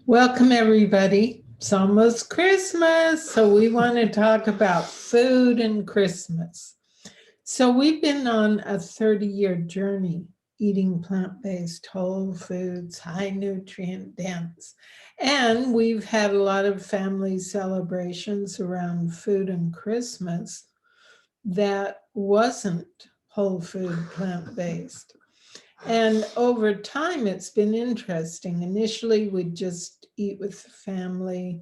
Welcome, everybody. It's almost Christmas, so we want to talk about food and Christmas. So, we've been on a 30-year journey eating plant based, whole foods, high nutrient dense. And we've had a lot of family celebrations around food and Christmas that wasn't whole food, plant based. And over time, it's been interesting. Initially, we'd just eat with the family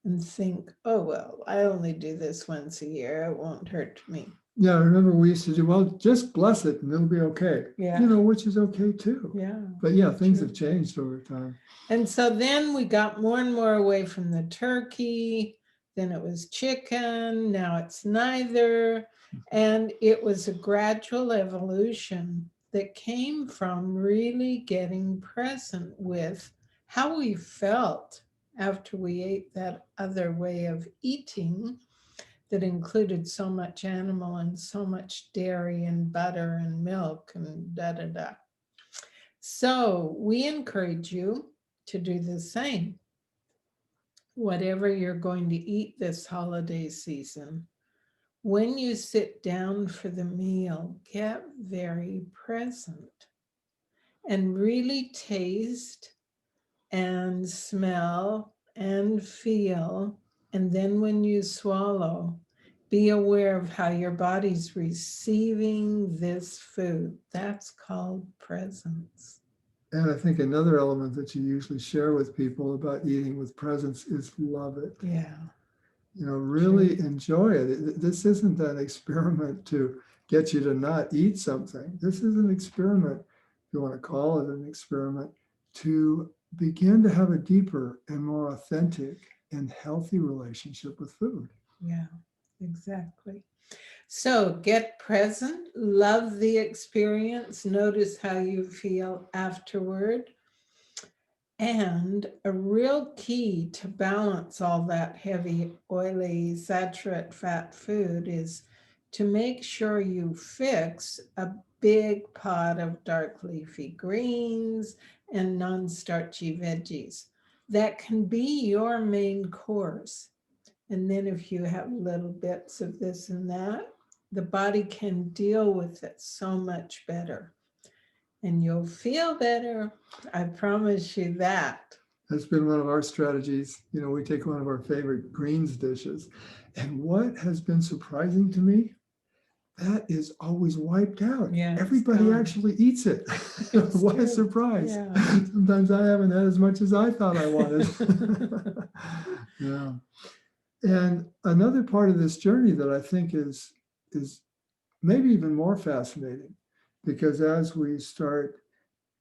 and think, oh, well, I only do this once a year. It won't hurt me. Yeah, I remember we used to do, well, just bless it and it'll be okay. Yeah. Which is okay too. Yeah. But yeah, things have changed over time. And so then we got more and more away from the turkey. Then it was chicken. Now it's neither. And it was a gradual evolution that came from really getting present with how we felt after we ate that other way of eating that included so much animal and so much dairy and butter and milk and da da da. So we encourage you to do the same. Whatever you're going to eat this holiday season, when you sit down for the meal, get very present and really taste and smell and feel. And then when you swallow, be aware of how your body's receiving this food. That's called presence. And I think another element that you usually share with people about eating with presence is love it. Yeah. Really enjoy it. This isn't an experiment to get you to not eat something. This is an experiment, if you want to call it an experiment, to begin to have a deeper and more authentic and healthy relationship with food. Yeah, exactly. So get present, love the experience, notice how you feel afterward. And a real key to balance all that heavy, oily, saturated fat food is to make sure you fix a big pot of dark leafy greens and non-starchy veggies. That can be your main course. And then if you have little bits of this and that, the body can deal with it so much better. And you'll feel better. I promise you that. That's been one of our strategies. We take one of our favorite greens dishes. And what has been surprising to me, that is always wiped out. Yeah, everybody actually eats it. What a surprise. Yeah. Sometimes I haven't had as much as I thought I wanted. Yeah. And another part of this journey that I think is maybe even more fascinating, because as we start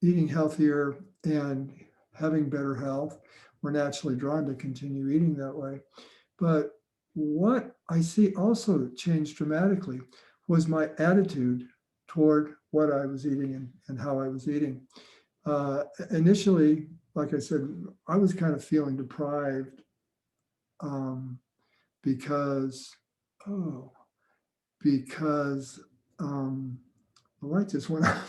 eating healthier and having better health, we're naturally drawn to continue eating that way. But what I see also changed dramatically was my attitude toward what I was eating and how I was eating. Initially, like I said, I was kind of feeling deprived because the light just went out.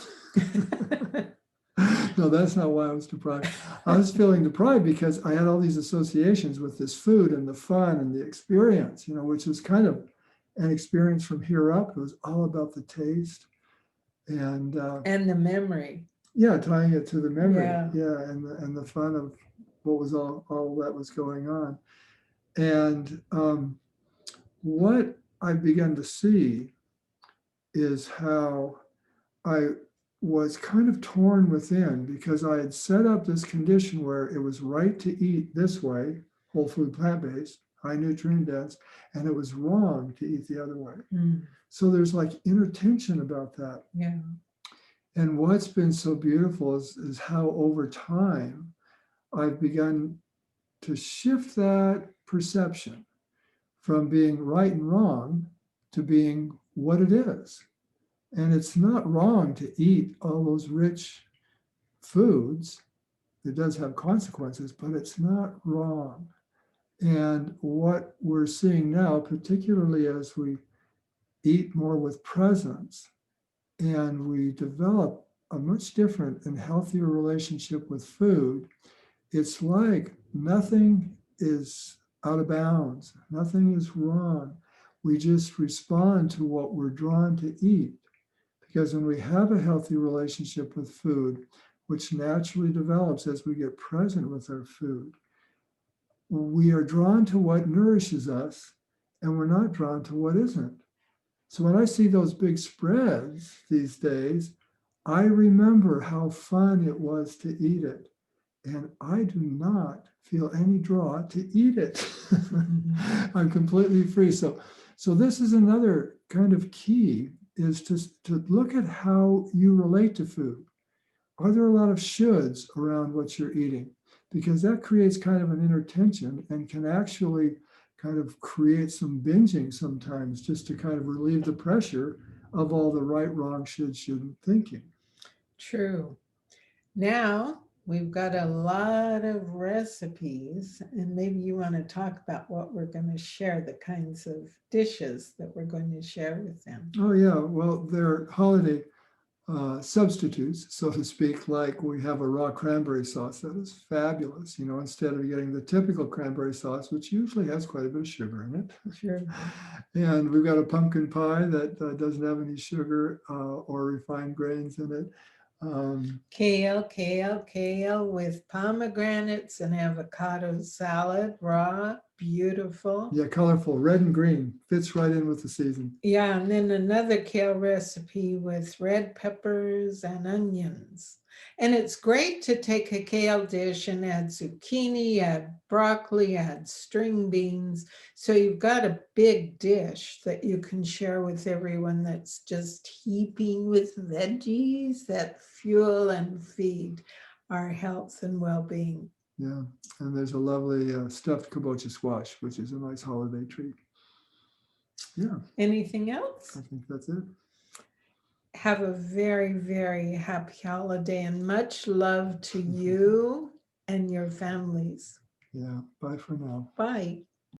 No, that's not why I was deprived. I was feeling deprived because I had all these associations with this food and the fun and the experience, which was kind of an experience from here up. It was all about the taste and the memory. Yeah, tying it to the memory. Yeah, and the fun of what was all that was going on. And what I began to see is how I was kind of torn within, because I had set up this condition where it was right to eat this way, whole food, plant-based, high nutrient dense, and it was wrong to eat the other way. So there's like inner tension about that. Yeah. And what's been so beautiful is how over time I've begun to shift that perception from being right and wrong to being what it is. And it's not wrong to eat all those rich foods. It does have consequences, but it's not wrong. And what we're seeing now, particularly as we eat more with presence and we develop a much different and healthier relationship with food, it's like nothing is out of bounds, nothing is wrong. We just respond to what we're drawn to eat. Because when we have a healthy relationship with food, which naturally develops as we get present with our food, we are drawn to what nourishes us and we're not drawn to what isn't. So when I see those big spreads these days, I remember how fun it was to eat it. And I do not feel any draw to eat it. I'm completely free. So this is another kind of key, is to look at how you relate to food. Are there a lot of shoulds around what you're eating? Because that creates kind of an inner tension and can actually kind of create some binging sometimes, just to kind of relieve the pressure of all the right, wrong, should, shouldn't thinking. True. Now we've got a lot of recipes, and maybe you want to talk about what we're going to share, the kinds of dishes that we're going to share with them. Oh yeah, well, they're holiday substitutes, so to speak. Like we have a raw cranberry sauce that is fabulous, instead of getting the typical cranberry sauce, which usually has quite a bit of sugar in it. Sure. And we've got a pumpkin pie that doesn't have any sugar or refined grains in it. Kale with pomegranates and avocado salad, raw, beautiful. Yeah, colorful, red and green, fits right in with the season. Yeah, and then another kale recipe with red peppers and onions. And it's great to take a kale dish and add zucchini, add broccoli, add string beans. So you've got a big dish that you can share with everyone that's just heaping with veggies that fuel and feed our health and well-being. Yeah, and there's a lovely stuffed kabocha squash, which is a nice holiday treat. Yeah. Anything else? I think that's it. Have a very, very happy holiday and much love to you and your families. Yeah, bye for now. Bye.